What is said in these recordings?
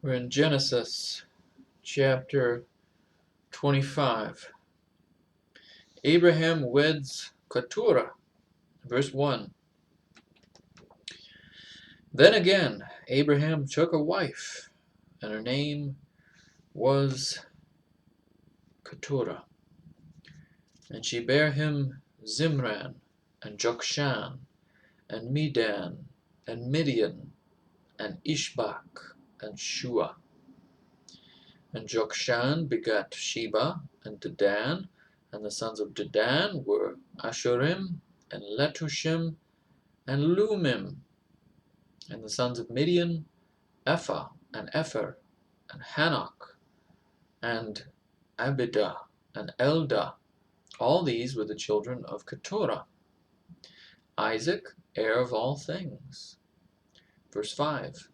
We're in Genesis chapter 25. Abraham weds Keturah, verse 1. Then again Abraham took a wife, and her name was Keturah. And she bare him Zimran, and Jokshan, and Medan, and Midian, and Ishbak, and Shua. And Jokshan begat Sheba, and Dedan, and the sons of Dedan were Ashurim, and Letushim, and Lumim. And the sons of Midian, Ephah, and Epher, and Hanok, and Abidah, and Eldah. All these were the children of Keturah. Isaac, heir of all things. Verse 5.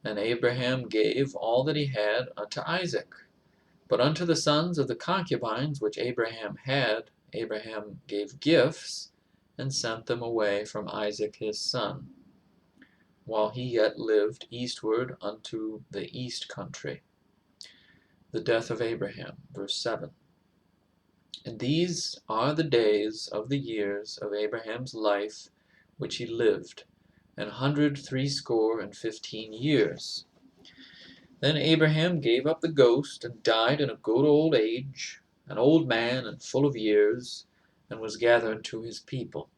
And Abraham gave all that he had unto Isaac. But unto the sons of the concubines which Abraham had, Abraham gave gifts, and sent them away from Isaac his son, while he yet lived eastward unto the east country. The death of Abraham. Verse 7. And these are the days of the years of Abraham's life which he lived, 160 years. Then Abraham gave up the ghost, and died in a good old age, an old man and full of years, and was gathered to his people.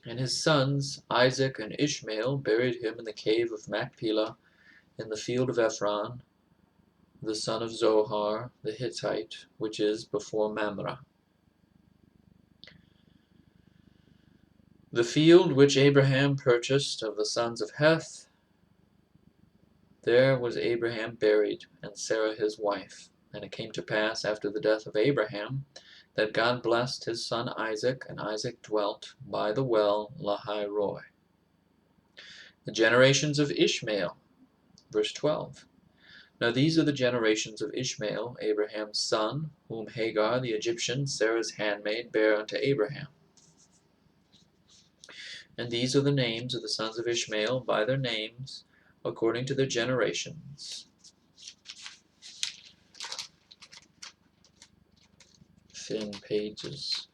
And his sons Isaac and Ishmael buried him in the cave of Machpelah, in the field of Ephron, the son of Zohar the Hittite, which is before Mamre. The field which Abraham purchased of the sons of Heth, there was Abraham buried, and Sarah his wife. And it came to pass after the death of Abraham, that God blessed his son Isaac, and Isaac dwelt by the well Lahai-roi. The generations of Ishmael, verse 12. Now these are the generations of Ishmael, Abraham's son, whom Hagar the Egyptian, Sarah's handmaid, bare unto Abraham. And these are the names of the sons of Ishmael by their names, according to their generations. Thin pages.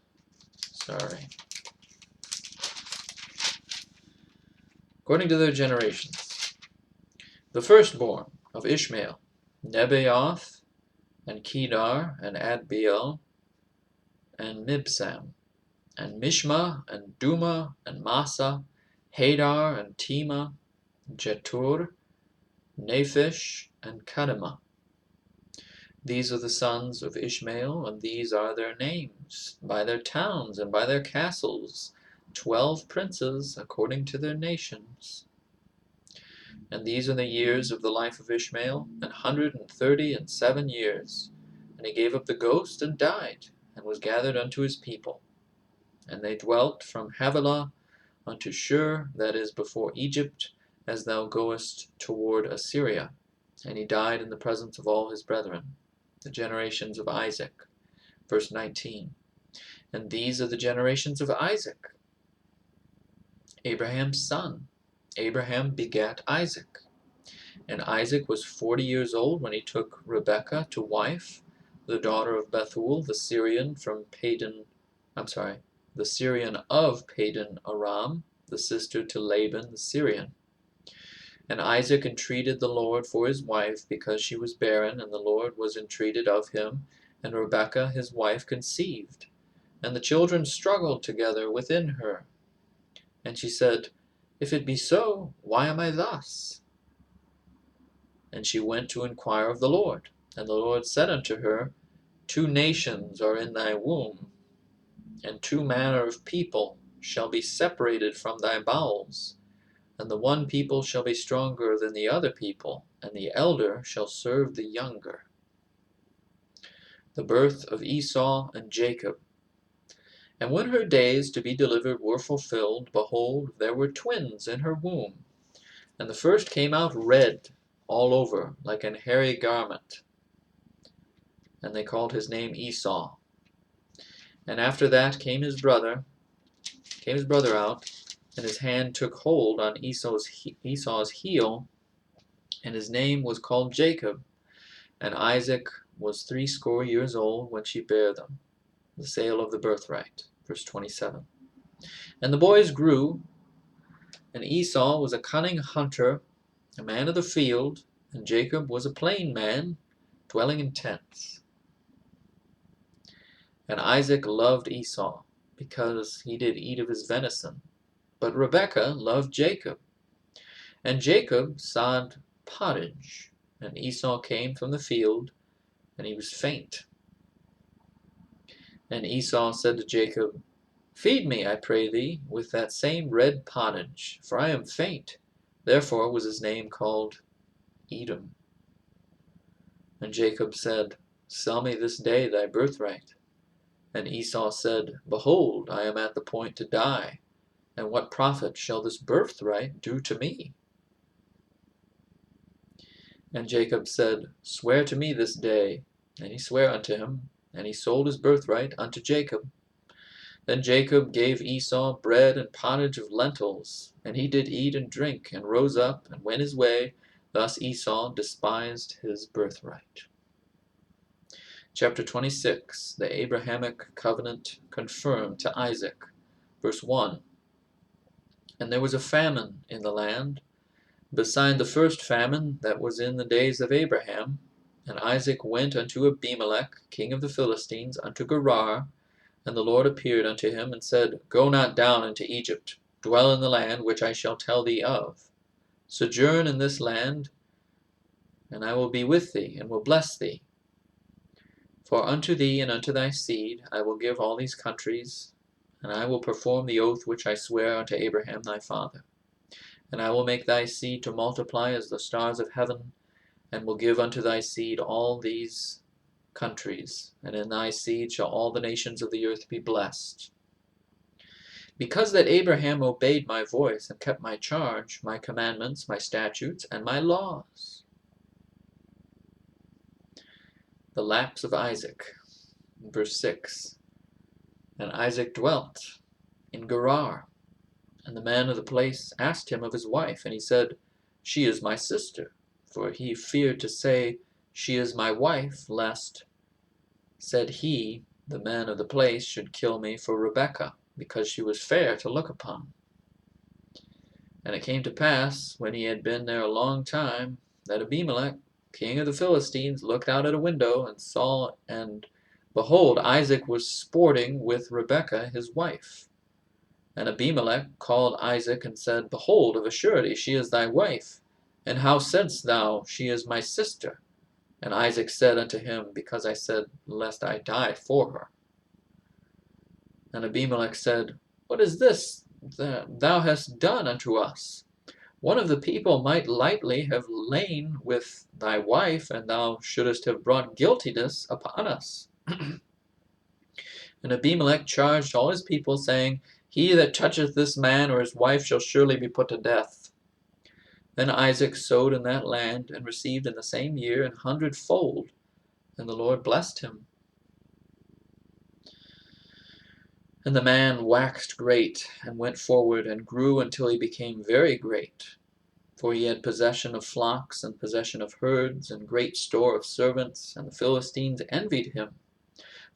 Sorry. According to their generations. The firstborn of Ishmael, Nebaioth, and Kedar, and Adbeel, and Mibsam, and Mishma, and Duma, and Massa, Hadar, and Tema, Jetur, Naphish, and Kadimah. These are the sons of Ishmael, and these are their names, by their towns and by their castles, 12 princes according to their nations. And these are the years of the life of Ishmael, 137 years. And he gave up the ghost and died, and was gathered unto his people. And they dwelt from Havilah unto Shur, that is before Egypt, as thou goest toward Assyria. And he died in the presence of all his brethren. The generations of Isaac. Verse 19. And these are the generations of Isaac, Abraham's son. Abraham begat Isaac. And Isaac was 40 years old when he took Rebekah to wife, the daughter of Bethuel, the Syrian of Padan Aram, the sister to Laban the Syrian. And Isaac entreated the Lord for his wife, because she was barren, and the Lord was entreated of him, and Rebekah his wife conceived. And the children struggled together within her. And she said, If it be so, why am I thus? And she went to inquire of the Lord. And the Lord said unto her, 2 nations are in thy womb, and 2 manner of people shall be separated from thy bowels. And the one people shall be stronger than the other people, and the elder shall serve the younger. The birth of Esau and Jacob. And when her days to be delivered were fulfilled, behold, there were twins in her womb. And the first came out red all over, like an hairy garment. And they called his name Esau. And after that came his brother out, and his hand took hold on Esau's heel, and his name was called Jacob. And Isaac was 80 old when she bare them. The sale of the birthright. Verse 27. And the boys grew, and Esau was a cunning hunter, a man of the field, and Jacob was a plain man, dwelling in tents. And Isaac loved Esau, because he did eat of his venison. But Rebekah loved Jacob. And Jacob sod pottage, and Esau came from the field, and he was faint. And Esau said to Jacob, Feed me, I pray thee, with that same red pottage, for I am faint. Therefore was his name called Edom. And Jacob said, Sell me this day thy birthright. And Esau said, Behold, I am at the point to die, and what profit shall this birthright do to me? And Jacob said, Swear to me this day. And he sware unto him, and he sold his birthright unto Jacob. Then Jacob gave Esau bread and pottage of lentils, and he did eat and drink, and rose up, and went his way. Thus Esau despised his birthright. Chapter 26, the Abrahamic covenant confirmed to Isaac. Verse 1. And there was a famine in the land, beside the first famine that was in the days of Abraham. And Isaac went unto Abimelech, king of the Philistines, unto Gerar. And the Lord appeared unto him, and said, Go not down into Egypt, dwell in the land which I shall tell thee of. Sojourn in this land, and I will be with thee, and will bless thee. For unto thee and unto thy seed I will give all these countries, and I will perform the oath which I sware unto Abraham thy father. And I will make thy seed to multiply as the stars of heaven, and will give unto thy seed all these countries, and in thy seed shall all the nations of the earth be blessed. Because that Abraham obeyed my voice, and kept my charge, my commandments, my statutes, and my laws. The lapse of Isaac. Verse 6. And Isaac dwelt in Gerar, and the man of the place asked him of his wife, and he said, She is my sister. For he feared to say, She is my wife, lest, said he, the man of the place should kill me for Rebekah, because she was fair to look upon. And it came to pass, when he had been there a long time, that Abimelech, king of the Philistines, looked out at a window, and saw, and behold, Isaac was sporting with Rebekah his wife. And Abimelech called Isaac, and said, Behold, of a surety she is thy wife. And how saidst thou, She is my sister? And Isaac said unto him, Because I said, Lest I die for her. And Abimelech said, What is this that thou hast done unto us? One of the people might lightly have lain with thy wife, and thou shouldest have brought guiltiness upon us. And Abimelech charged all his people, saying, He that toucheth this man or his wife shall surely be put to death. Then Isaac sowed in that land, and received in the same year 100-fold, and the Lord blessed him. And the man waxed great, and went forward, and grew until he became very great. For he had possession of flocks, and possession of herds, and great store of servants, and the Philistines envied him.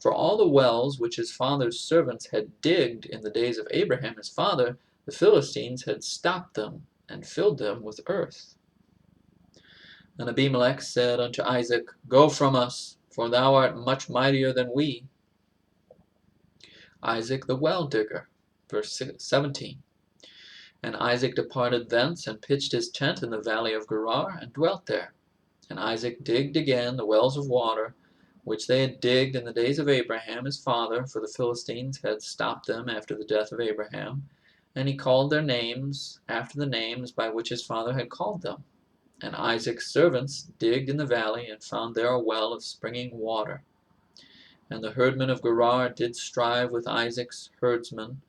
For all the wells which his father's servants had digged in the days of Abraham his father, the Philistines had stopped them, and filled them with earth. And Abimelech said unto Isaac, Go from us, for thou art much mightier than we. Isaac the well digger. Verse 17. And Isaac departed thence, and pitched his tent in the valley of Gerar, and dwelt there. And Isaac digged again the wells of water, which they had digged in the days of Abraham his father, for the Philistines had stopped them after the death of Abraham. And he called their names after the names by which his father had called them. And Isaac's servants digged in the valley, and found there a well of springing water. And the herdmen of Gerar did strive with Isaac's herdsmen,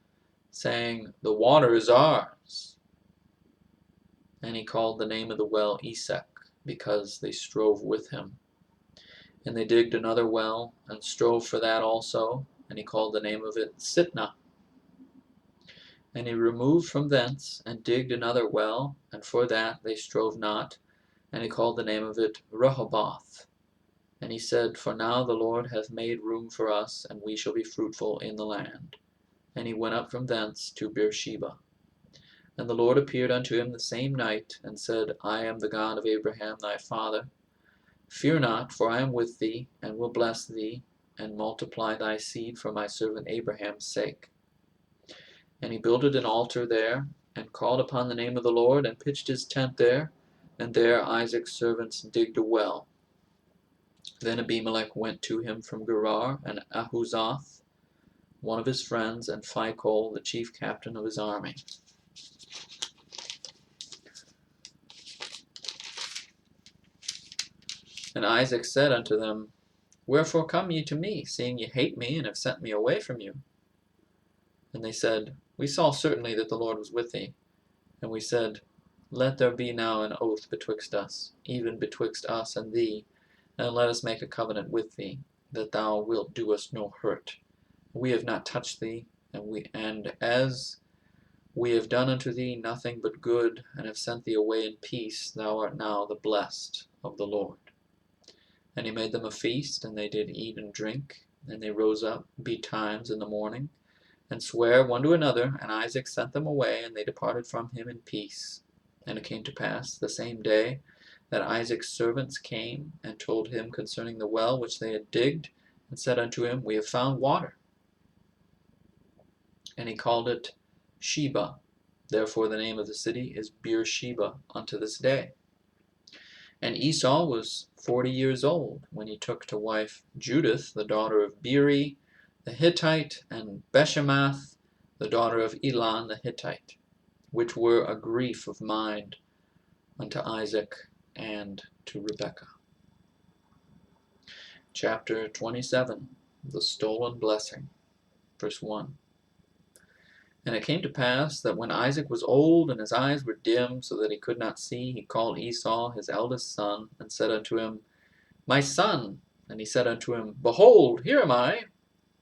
saying, The water is ours. And he called the name of the well Esek, because they strove with him. And they digged another well, and strove for that also, and he called the name of it Sitnah. And he removed from thence, and digged another well, and for that they strove not, And he called the name of it Rehoboth. And he said, For now the Lord hath made room for us, and we shall be fruitful in the land. And he went up from thence to Beersheba. And the Lord appeared unto him the same night, and said, I am the God of Abraham thy father. Fear not, for I am with thee, and will bless thee, and multiply thy seed for my servant Abraham's sake. And he builded an altar there, and called upon the name of the Lord, and pitched his tent there, and there Isaac's servants digged a well. Then Abimelech went to him from Gerar, and Ahuzoth, one of his friends, and Phicol, the chief captain of his army. And Isaac said unto them, Wherefore come ye to me, seeing ye hate me, and have sent me away from you? And they said, We saw certainly that the Lord was with thee. And we said, Let there be now an oath betwixt us, even betwixt us and thee, and let us make a covenant with thee, that thou wilt do us no hurt. We have not touched thee, and as we have done unto thee nothing but good, and have sent thee away in peace, thou art now the blessed of the Lord. And he made them a feast, and they did eat and drink. And they rose up betimes in the morning, and sware one to another. And Isaac sent them away, and they departed from him in peace. And it came to pass the same day that Isaac's servants came, and told him concerning the well which they had digged, and said unto him, We have found water. And he called it Sheba. Therefore the name of the city is Beersheba unto this day. And Esau was 40 years old when he took to wife Judith, the daughter of Beeri the Hittite, and Beshemath, the daughter of Elon the Hittite, which were a grief of mind unto Isaac and to Rebekah. Chapter 27, the stolen blessing, verse 1. And it came to pass that when Isaac was old, and his eyes were dim, so that he could not see, he called Esau his eldest son, and said unto him, My son. And he said unto him, Behold, here am I.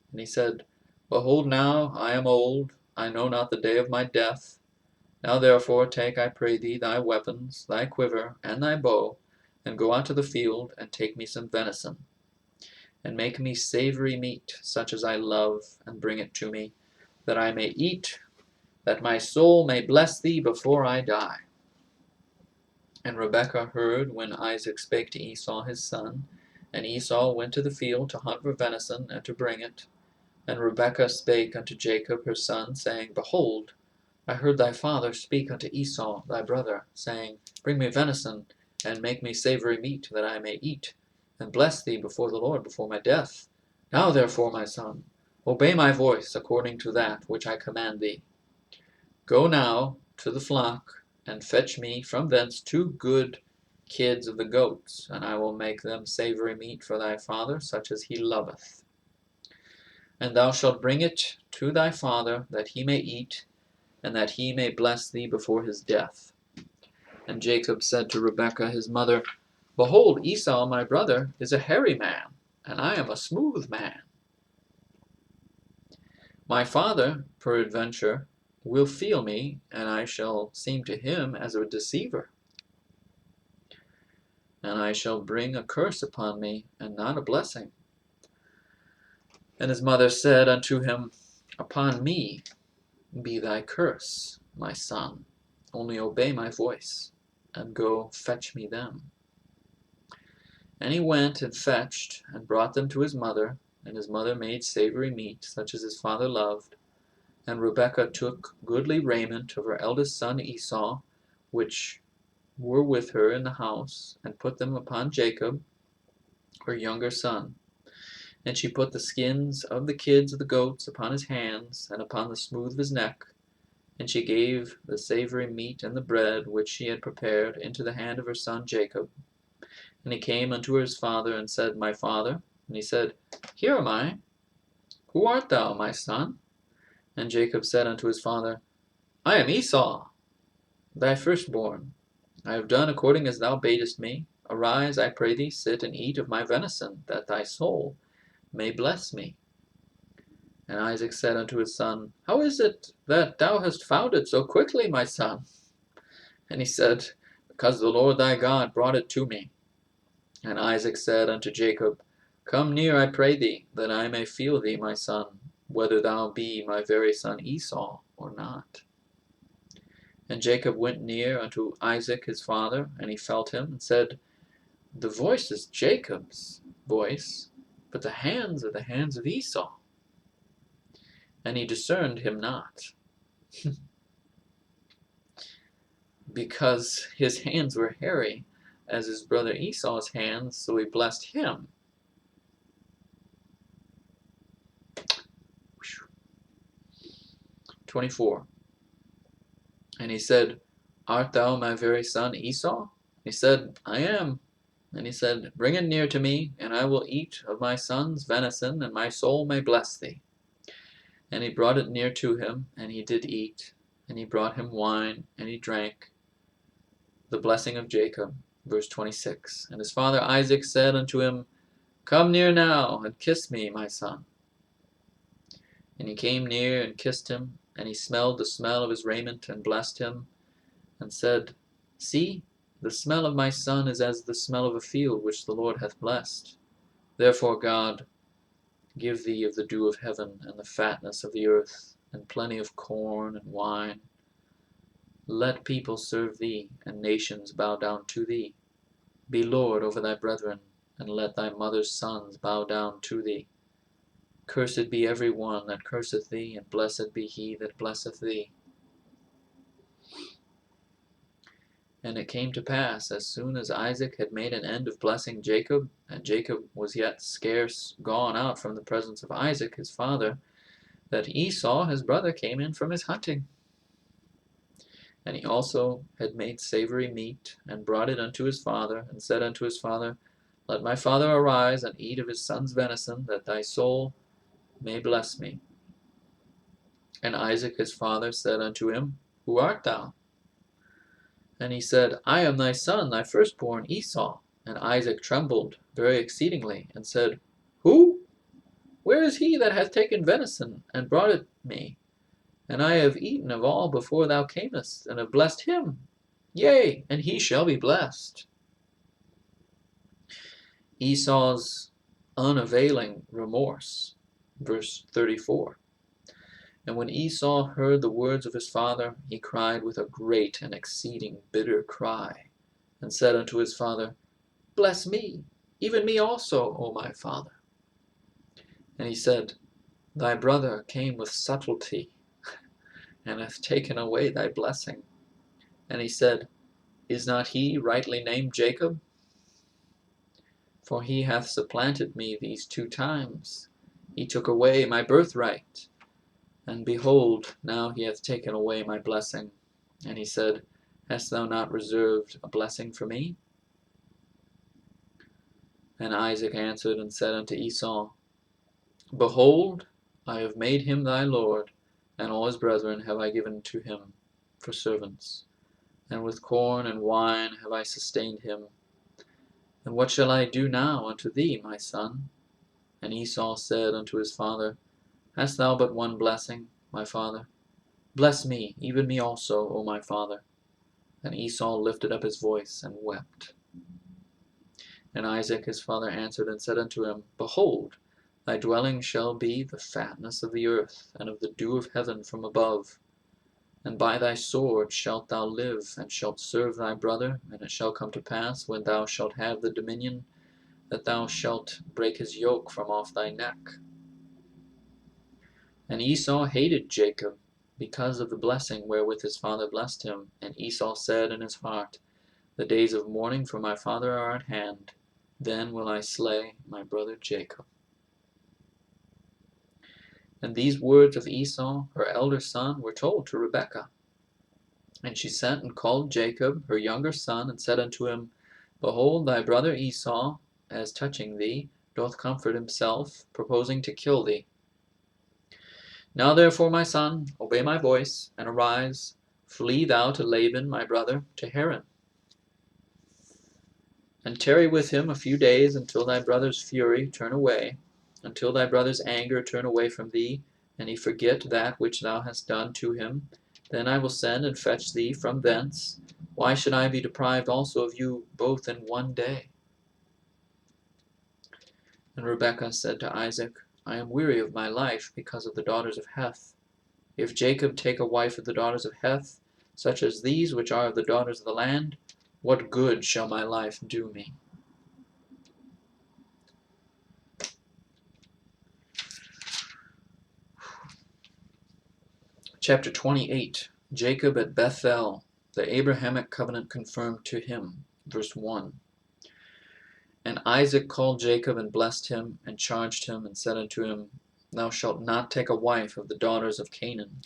And he said, Behold now, I am old, I know not the day of my death. Now therefore take, I pray thee, thy weapons, thy quiver, and thy bow, and go out to the field, and take me some venison, and make me savory meat, such as I love, and bring it to me, that I may eat, that my soul may bless thee before I die. And Rebekah heard when Isaac spake to Esau his son, and Esau went to the field to hunt for venison, and to bring it. And Rebekah spake unto Jacob her son, saying, Behold, I heard thy father speak unto Esau thy brother, saying, Bring me venison, and make me savory meat, that I may eat, and bless thee before the Lord before my death. Now therefore, my son, obey my voice according to that which I command thee. Go now to the flock, and fetch me from thence 2 good kids of the goats, and I will make them savory meat for thy father, such as he loveth. And thou shalt bring it to thy father, that he may eat, and that he may bless thee before his death. And Jacob said to Rebekah his mother, Behold, Esau my brother is a hairy man, and I am a smooth man. My father, peradventure, will feel me, and I shall seem to him as a deceiver. And I shall bring a curse upon me, and not a blessing. And his mother said unto him, Upon me be thy curse, my son, only obey my voice, and go fetch me them. And he went and fetched, and brought them to his mother, and his mother made savory meat, such as his father loved. And Rebekah took goodly raiment of her eldest son Esau, which were with her in the house, and put them upon Jacob, her younger son. And she put the skins of the kids of the goats upon his hands, and upon the smooth of his neck. And she gave the savory meat and the bread which she had prepared into the hand of her son Jacob. And he came unto his father, and said, My father. And he said, Here am I. Who art thou, my son? And Jacob said unto his father, I am Esau, thy firstborn. I have done according as thou badest me. Arise, I pray thee, sit and eat of my venison, that thy soul may bless me. And Isaac said unto his son, How is it that thou hast found it so quickly, my son? And he said, because the Lord thy God brought it to me. And Isaac said unto Jacob, Come near, I pray thee, that I may feel thee, my son, whether thou be my very son Esau or not. And Jacob went near unto Isaac his father, and he felt him, and said, The voice is Jacob's voice, but the hands are the hands of Esau. And he discerned him not, because his hands were hairy, as his brother Esau's hands, so he blessed him. 24. And he said, Art thou my very son Esau? He said, I am. And he said, Bring it near to me, and I will eat of my son's venison, and my soul may bless thee. And he brought it near to him, and he did eat. And he brought him wine, and he drank. The blessing of Jacob. Verse 26. And his father Isaac said unto him, Come near now, and kiss me, my son. And he came near and kissed him, and he smelled the smell of his raiment, and blessed him, and said, See, the smell of my son is as the smell of a field which the Lord hath blessed. Therefore God give thee of the dew of heaven, and the fatness of the earth, and plenty of corn and wine. Let people serve thee, and nations bow down to thee. Be Lord over thy brethren, and let thy mother's sons bow down to thee. Cursed be every one that curseth thee, and blessed be he that blesseth thee. And it came to pass, as soon as Isaac had made an end of blessing Jacob, and Jacob was yet scarce gone out from the presence of Isaac his father, that Esau his brother came in from his hunting. And he also had made savory meat, and brought it unto his father, and said unto his father, Let my father arise, and eat of his son's venison, that thy soul may bless me. And Isaac his father said unto him, Who art thou? And he said, I am thy son, thy firstborn Esau. And Isaac trembled very exceedingly, and said, Who? Where is he that hath taken venison, and brought it me? And I have eaten of all before thou camest, and have blessed him. Yea, and he shall be blessed. Esau's unavailing remorse. Verse 34. And when Esau heard the words of his father, he cried with a great and exceeding bitter cry, and said unto his father, Bless me, even me also, O my father. And he said, Thy brother came with subtlety, and hath taken away thy blessing. And he said, Is not he rightly named Jacob? For he hath supplanted me these 2 times. He took away my birthright. And behold, now he hath taken away my blessing. And he said, Hast thou not reserved a blessing for me? And Isaac answered and said unto Esau, Behold, I have made him thy lord, and all his brethren have I given to him for servants. And with corn and wine have I sustained him. And what shall I do now unto thee, my son? And Esau said unto his father, Hast thou but one blessing, my father? Bless me, even me also, O my father. And Esau lifted up his voice and wept. And Isaac his father answered and said unto him, Behold, thy dwelling shall be the fatness of the earth, and of the dew of heaven from above. And by thy sword shalt thou live, and shalt serve thy brother. And it shall come to pass, when thou shalt have the dominion, that thou shalt break his yoke from off thy neck. And Esau hated Jacob, because of the blessing wherewith his father blessed him. And Esau said in his heart, The days of mourning for my father are at hand. Then will I slay my brother Jacob. And these words of Esau, her elder son, were told to Rebekah. And she sent and called Jacob, her younger son, and said unto him, Behold, thy brother Esau, as touching thee, doth comfort himself, purposing to kill thee. Now therefore, my son, obey my voice, and arise, flee thou to Laban my brother, to Haran. And tarry with him a few days, until thy brother's fury turn away, until thy brother's anger turn away from thee, and he forget that which thou hast done to him. Then I will send and fetch thee from thence, Why should I be deprived also of you both in one day?" And Rebekah said to Isaac, "I am weary of my life because of the daughters of Heth. If Jacob take a wife of the daughters of Heth, such as these which are of the daughters of the land, what good shall my life do me?" Chapter 28. Jacob at Bethel, the Abrahamic covenant confirmed to him. Verse 1. And Isaac called Jacob and blessed him and charged him and said unto him, "Thou shalt not take a wife of the daughters of Canaan.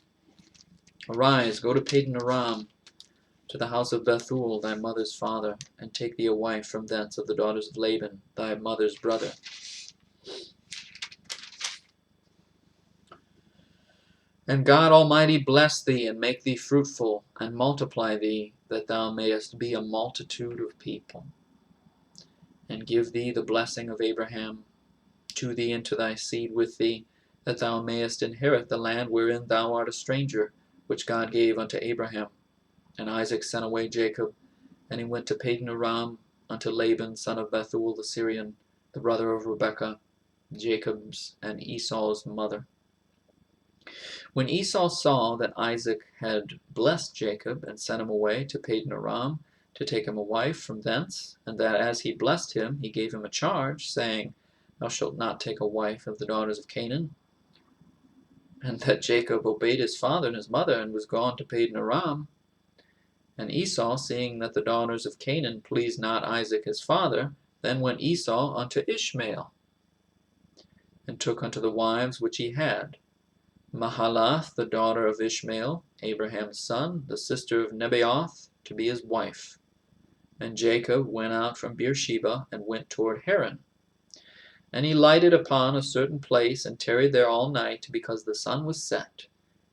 Arise, go to Padan Aram, to the house of Bethuel thy mother's father, and take thee a wife from thence of the daughters of Laban thy mother's brother. And God Almighty bless thee, and make thee fruitful, and multiply thee, that thou mayest be a multitude of people, and give thee the blessing of Abraham to thee and to thy seed with thee, that thou mayest inherit the land wherein thou art a stranger, which God gave unto Abraham." And Isaac sent away Jacob, and he went to Padan Aram unto Laban, son of Bethuel the Syrian, the brother of Rebekah, Jacob's and Esau's mother. When Esau saw that Isaac had blessed Jacob, and sent him away to Padan Aram to take him a wife from thence, and that as he blessed him he gave him a charge, saying, "Thou shalt not take a wife of the daughters of Canaan," and that Jacob obeyed his father and his mother, and was gone to Padan Aram, and Esau, seeing that the daughters of Canaan pleased not Isaac his father, then went Esau unto Ishmael, and took unto the wives which he had Mahalath, the daughter of Ishmael, Abraham's son, the sister of Nebaioth, to be his wife. And Jacob went out from Beersheba, and went toward Haran. And he lighted upon a certain place, and tarried there all night, because the sun was set.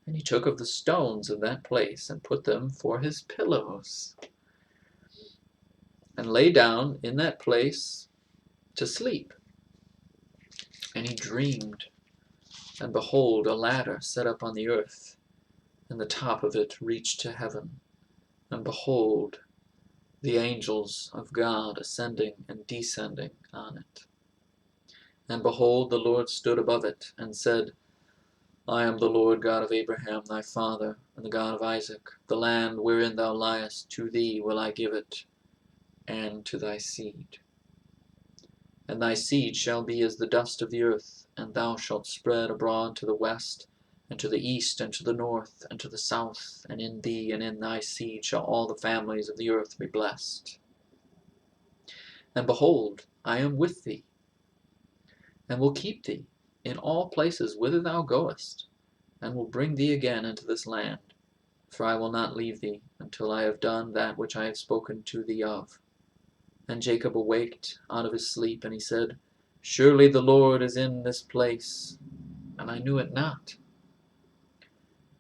And he took of the stones of that place, and put them for his pillows, and lay down in that place to sleep. And he dreamed, and behold, a ladder set up on the earth, and the top of it reached to heaven. And behold, the angels of God ascending and descending on it. And behold, the Lord stood above it, and said, "I am the Lord God of Abraham thy father, and the God of Isaac. The land wherein thou liest, to thee will I give it, and to thy seed. And thy seed shall be as the dust of the earth, and thou shalt spread abroad to the west, and to the east, and to the north, and to the south, and in thee and in thy seed shall all the families of the earth be blessed. And behold, I am with thee, and will keep thee in all places whither thou goest, and will bring thee again into this land, for I will not leave thee until I have done that which I have spoken to thee of." And Jacob awaked out of his sleep, and he said, "Surely the Lord is in this place, and I knew it not."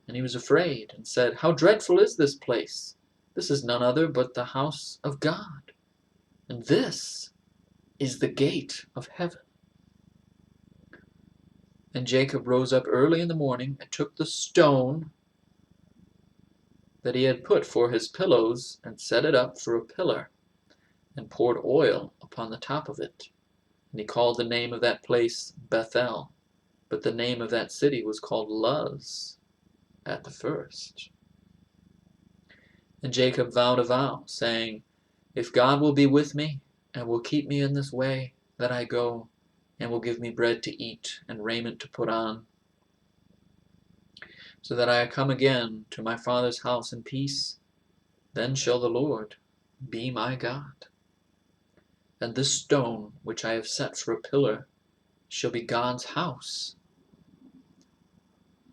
And he was afraid, and said, "How dreadful is this place! This is none other but the house of God, and this is the gate of heaven." And Jacob rose up early in the morning, and took the stone that he had put for his pillows, and set it up for a pillar, and poured oil upon the top of it. And he called the name of that place Bethel, but the name of that city was called Luz at the first. And Jacob vowed a vow, saying, "If God will be with me, and will keep me in this way that I go, and will give me bread to eat, and raiment to put on, so that I come again to my father's house in peace, then shall the Lord be my God. And this stone which I have set for a pillar shall be God's house.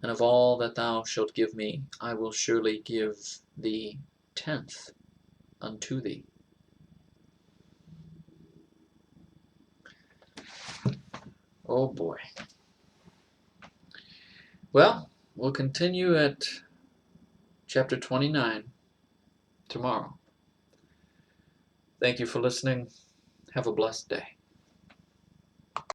And of all that thou shalt give me, I will surely give the 10th unto thee." Oh boy. Well, we'll continue at chapter 29 tomorrow. Thank you for listening. Have a blessed day.